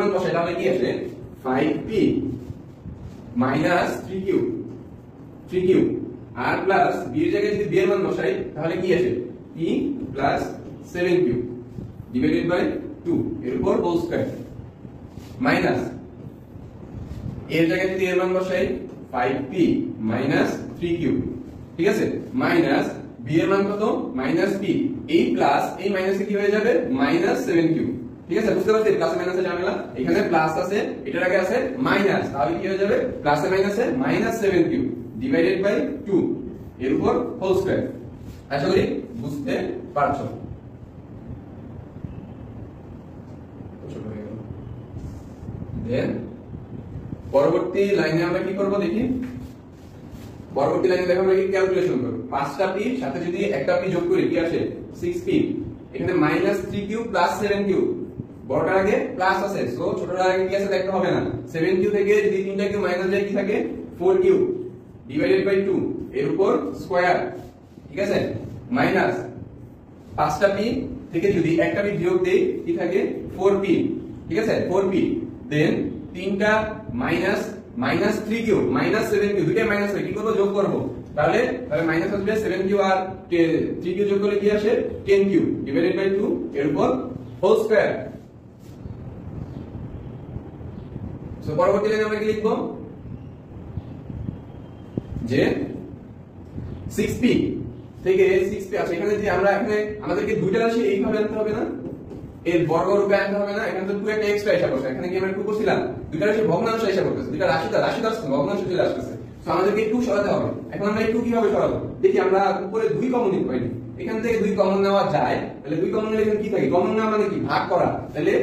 মান বসাই তাহলে কি আসে 5p মাইনাস 3q আর প্লাস b এর জায়গায় যদি b এর মান বসাই তাহলে কি আসে p plus 7q divided by 2 এর উপর হোল স্কয়ার মাইনাস এর জায়গায় যদি এর মান বসাই 5p মাইনাস 3q ঠিক আছে মাইনাস b এর মান কত মাইনাস p এই প্লাস এই মাইনাসে কি হয়ে যাবে মাইনাস 7q ঠিক আছে বুঝতে পারছেন প্লাস মাইনাসে ঝামেলা এখানে প্লাস আছে এটার আগে আছে মাইনাস তাহলে কি হয়ে যাবে প্লাসে মাইনাসে মাইনাস 7q ডিভাইডেড বাই 2 এর উপর হোল স্কয়ার আশা করি বুঝতে পারছো দেন পরবর্তী লাইনে আমরা কি করব দেখি পরবর্তী লাইনে দেখো আমরা কি ক্যালকুলেশন করব 5টা p সাথে যদি একটা p যোগ করি কি আসে 6p এখানে -3q 7q বড়টার আগে প্লাস আছে সো ছোটটার আগে কি আছে দেখতে হবে না 7q থেকে যদি তিনটা q মাইনাস যায় কি থাকে 4q ডিভাইডেড বাই 2 এর উপর স্কয়ার ঠিক আছে মাইনাস 5টা p থেকে যদি একটা p বিয়োগ দেই কি থাকে 4p ঠিক আছে 4p দেন তিনটা মাইনাস 3q মাইনাস 7q দুইটা মাইনাস হয় কি করব যোগ করব তাহলে মাইনাস আসবে 7q আর 3q যোগ করলে কি আসে 10q ডিভাইডেড বাই 2 এর উপর হোল স্কয়ার সো পরবর্তী লাইনে আমরা কি লিখব যে 6p থেকে 6p আছে এখানে যে আমরা এখানে আমাদেরকে দুইটা রাশি এইভাবে আনতে হবে না এর বর্গ রূপে আনতে হবে না এখানে তো 2 একটা এক্সট্রা হিসাব আছে এখানে কি আমরা 2 করছিলাম দুইটা রাশি ভগ্নাংশ হিসাব করতেছে দুইটা রাশি আসছে ভগ্নাংশ চলে আসছে সো আমাদেরকে 2 সরাতে হবে এখন আমরা এই 2 কিভাবে সরাবো দেখি আমরা উপরে 2 কমন নিতে পারি এখান থেকে 2 কমন নেওয়া যায় তাহলে 2 কমন নিলে এখানে কি থাকে কমন নেওয়া মানে কি ভাগ করা তাহলে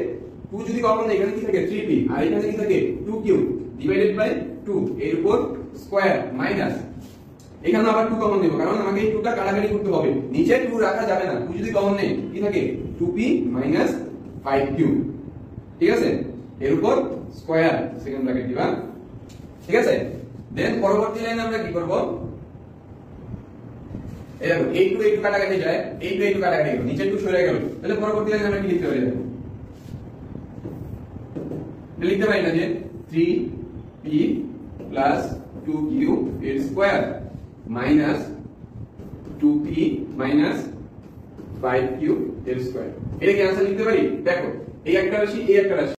2 যদি কমন নেই এখানে কি থাকে 3p আর এখানে কি থাকে 2q ডিভাইডেড বাই 2 এর উপর স্কয়ার মাইনাস এখানে আবার 2 কমন নেব কারণ আমাকে এই 2টা কাটাকাটি করতে হবে নিচে 2 রাখা যাবে না 2 যদি কমন নেই কি থাকে 2p 5q ঠিক আছে এর উপর স্কয়ার সেকেন্ড ব্র্যাকেট দিবা ঠিক আছে দেন পরবর্তী লাইনে আমরা কি করব এই দেখো 8 টু 8 কাটাকাটি যায় 8 টু 8 কাটাকাটি গেল নিচে 2 সরে গেল তাহলে পরবর্তী লাইনে আমরা কি লিখতে পারি দেখো লিখতে পারি না যে 3p 2q এর স্কয়ার মাইনাস 2p 5q এর স্কয়ার এটা কি आंसर লিখতে পারি দেখো এই একটা রাশি এই একটা রাশি